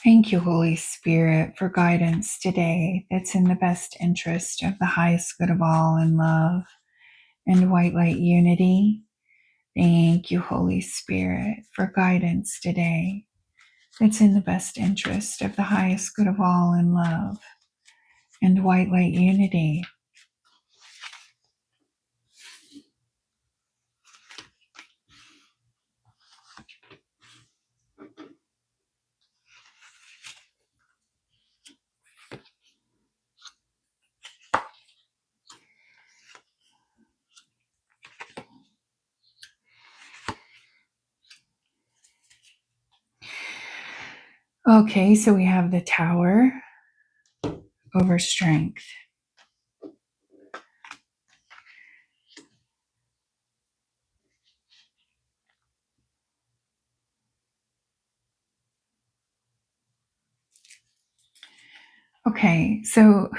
Thank you, Holy Spirit, for guidance today that's in the best interest of the highest good of all in love and white light unity. Thank you, Holy Spirit, for guidance today that's in the best interest of the highest good of all in love and white light unity. Okay, so we have the Tower over Strength. Okay, so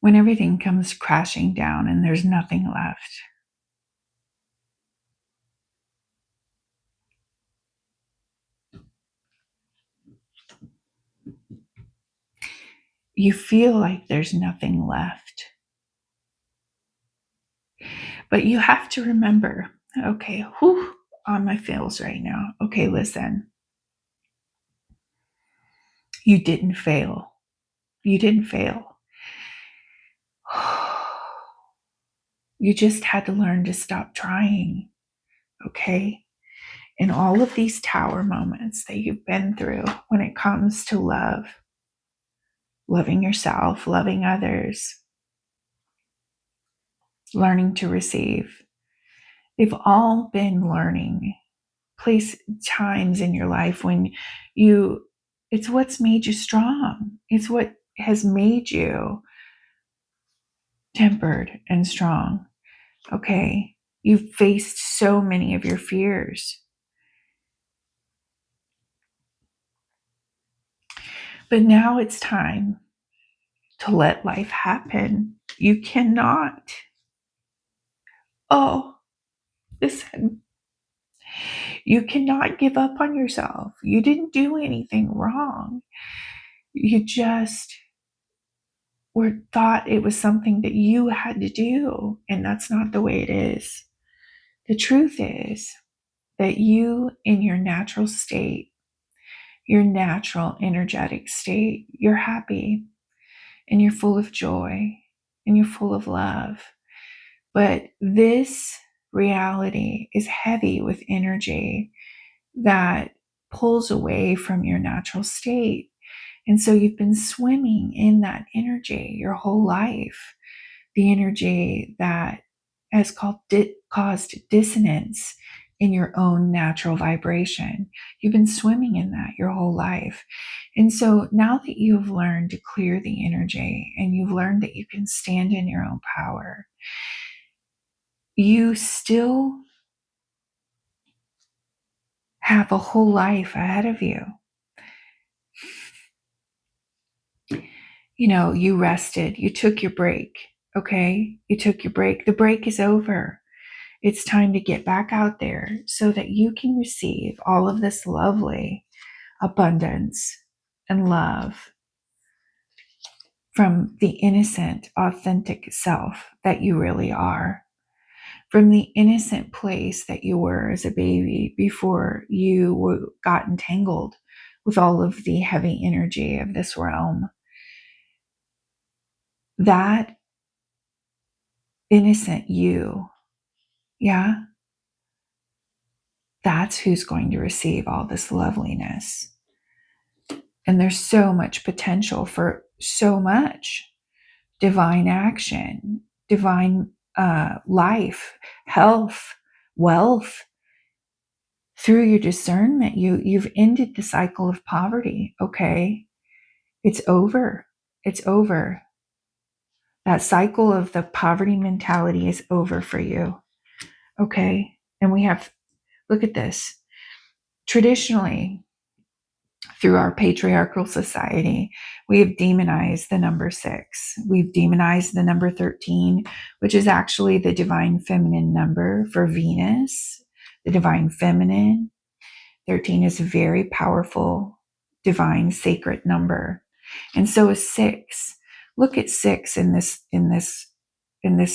when everything comes crashing down and there's nothing left, you feel like there's nothing left. But you have to remember, okay, on my feels right now. Okay, listen, you didn't fail. You didn't fail. You just had to learn to stop trying, okay? In all of these tower moments that you've been through when it comes to love, loving yourself, loving others, learning to receive, they've all been learning times in your life when it's what's made you strong. It's what has made you tempered and strong. Okay. You've faced so many of your fears. But now it's time to let life happen. You cannot. Listen. You cannot give up on yourself. You didn't do anything wrong. You just thought it was something that you had to do, and that's not the way it is. The truth is that you, in your natural state, your natural energetic state, you're happy and you're full of joy and you're full of love. But this reality is heavy with energy that pulls away from your natural state. And so you've been swimming in that energy your whole life, the energy that has caused dissonance in your own natural vibration. You've been swimming in that your whole life. And so now that you've learned to clear the energy and you've learned that you can stand in your own power, you still have a whole life ahead of you. You know, you rested, you took your break, okay? You took your break. The break is over. It's time to get back out there so that you can receive all of this lovely abundance and love from the innocent, authentic self that you really are, from the innocent place that you were as a baby before you got entangled with all of the heavy energy of this realm. That innocent you, yeah, that's who's going to receive all this loveliness. And there's so much potential for so much divine action, divine life, health, wealth. Through your discernment, you've ended the cycle of poverty. Okay, it's over. It's over. That cycle of the poverty mentality is over for you. Okay, and we have, look at this. Traditionally, through our patriarchal society, we have demonized the number 6. We've demonized the number 13, which is actually the divine feminine number for Venus, the divine feminine. 13 is a very powerful, divine, sacred number. And so is 6. Look at 6 in this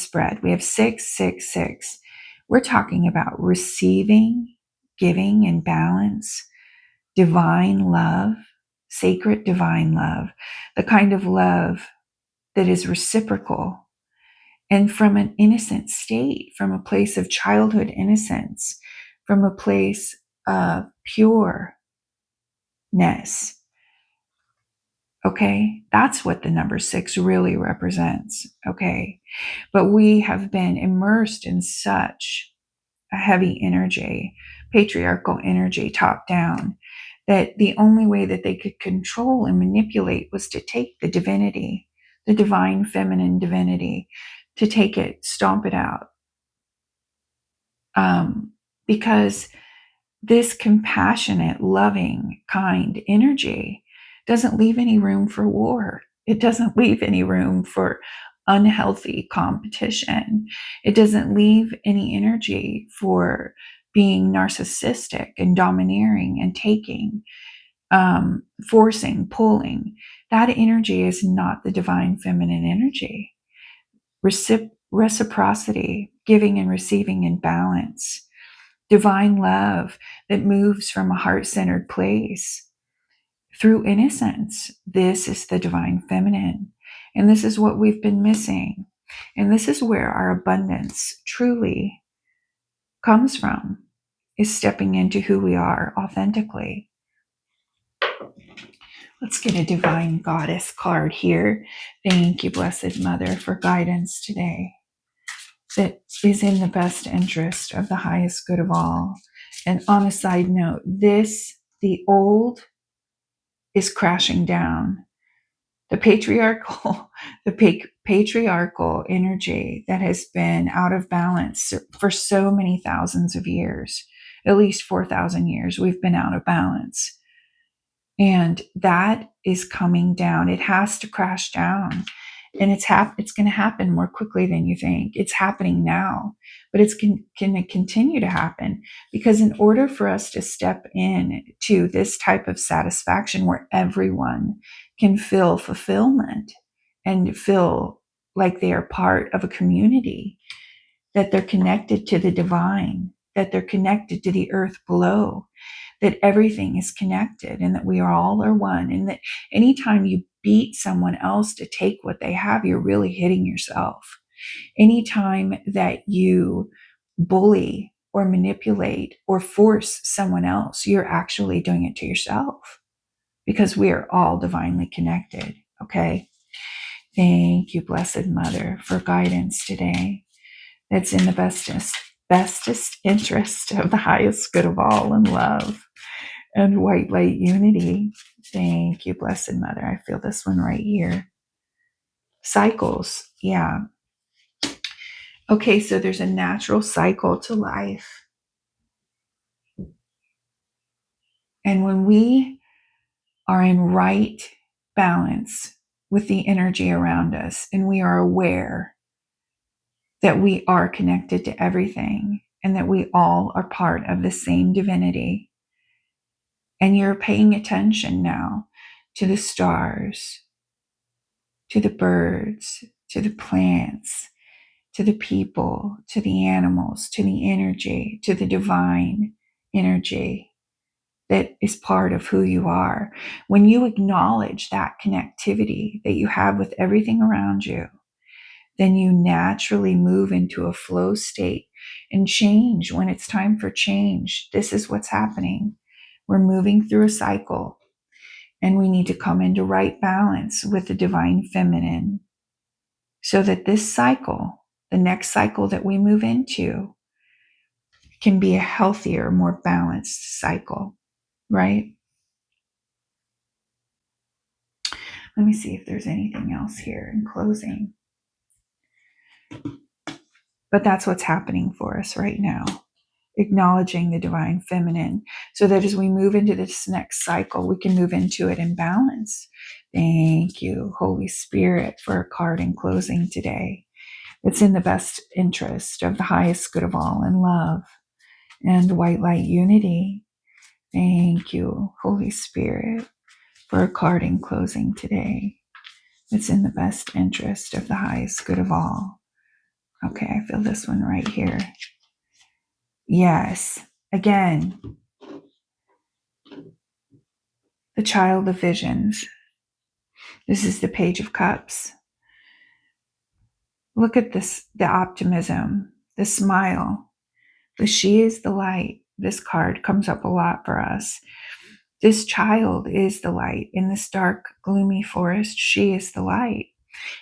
spread. We have 666. We're talking about receiving, giving, and balance, divine love, sacred divine love, the kind of love that is reciprocal and from an innocent state, from a place of childhood innocence, from a place of pureness. Okay, that's what the number 6 really represents. Okay, but we have been immersed in such a heavy energy, patriarchal energy, top down, that the only way that they could control and manipulate was to take the divinity, the divine feminine divinity, to take it, stomp it out. Because this compassionate, loving, kind energy doesn't leave any room for war. It doesn't leave any room for unhealthy competition. It doesn't leave any energy for being narcissistic and domineering and taking, forcing, pulling. That energy is not the divine feminine energy. Reciprocity, giving and receiving in balance, divine love that moves from a heart-centered place through innocence. This is the divine feminine. And this is what we've been missing. And this is where our abundance truly comes from, is stepping into who we are authentically. Let's get a divine goddess card here. Thank you, Blessed Mother, for guidance today that is in the best interest of the highest good of all. And on a side note, the old is crashing down. The patriarchal energy that has been out of balance for so many thousands of years, at least 4,000 years, we've been out of balance. And that is coming down. It has to crash down. And it's going to happen more quickly than you think. It's happening now, but it's going to continue to happen, because in order for us to step in to this type of satisfaction where everyone can feel fulfillment and feel like they are part of a community, that they're connected to the divine, that they're connected to the earth below, that everything is connected, and that we all are one, and that anytime you beat someone else to take what they have, you're really hitting yourself. Anytime that you bully or manipulate or force someone else, you're actually doing it to yourself, because we are all divinely connected. Okay. Thank you, Blessed Mother, for guidance today. That's in the bestest interest of the highest good of all, and love and white light unity. Thank you, Blessed Mother. I feel this one right here. Cycles. Yeah. Okay, so there's a natural cycle to life. And when we are in right balance with the energy around us, and we are aware that we are connected to everything, and that we all are part of the same divinity, and you're paying attention now to the stars, to the birds, to the plants, to the people, to the animals, to the energy, to the divine energy that is part of who you are. When you acknowledge that connectivity that you have with everything around you, then you naturally move into a flow state and change when it's time for change. This is what's happening. We're moving through a cycle, and we need to come into right balance with the divine feminine, so that this cycle, the next cycle that we move into, can be a healthier, more balanced cycle, right? Let me see if there's anything else here in closing. But that's what's happening for us right now. Acknowledging the divine feminine, so that as we move into this next cycle, we can move into it in balance. Thank you, Holy Spirit, for a card in closing today. It's in the best interest of the highest good of all, in love and white light unity. Thank you, Holy Spirit, for a card in closing today. It's in the best interest of the highest good of all. Okay, I feel this one right here. Yes. Again, the child of visions. This is the Page of Cups. Look at this, the optimism, the smile. The she is the light. This card comes up a lot for us. This child is the light. In this dark, gloomy forest, she is the light.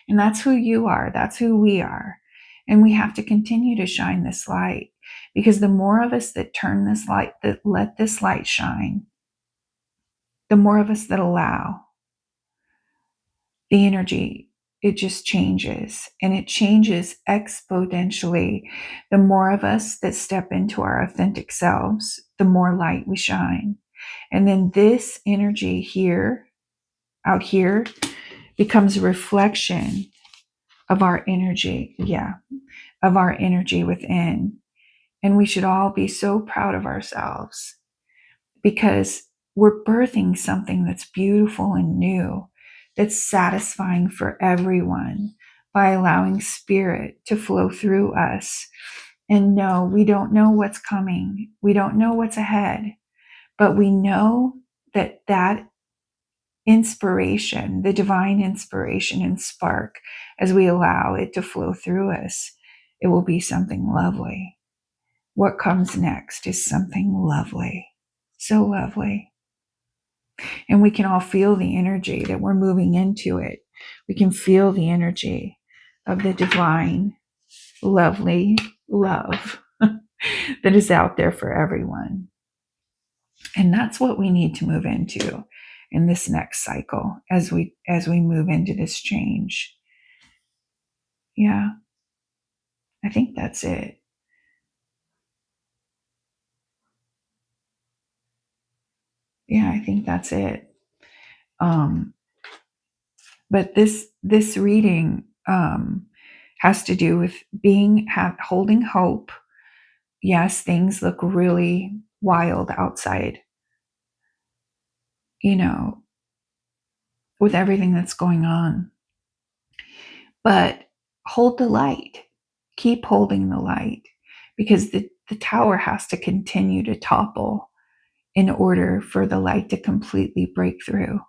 And that's who you are. That's who we are. And we have to continue to shine this light, because the more of us that turn this light, that let this light shine, the more of us that allow, the energy, it just changes, and it changes exponentially. The more of us that step into our authentic selves, the more light we shine. And then this energy here, out here, becomes a reflection of our energy. Yeah, of our energy within. And we should all be so proud of ourselves, because we're birthing something that's beautiful and new, that's satisfying for everyone, by allowing spirit to flow through us. And no, we don't know what's coming. We don't know what's ahead, but we know that that inspiration, the divine inspiration and spark, as we allow it to flow through us, it will be something lovely. What comes next is something lovely, so lovely. And we can all feel the energy that we're moving into it. We can feel the energy of the divine, lovely love that is out there for everyone. And that's what we need to move into in this next cycle as we move into this change. Yeah, I think that's it. Yeah, I think that's it. But this reading has to do with holding hope. Yes, things look really wild outside, with everything that's going on. But hold the light. Keep holding the light, because the tower has to continue to topple in order for the light to completely break through.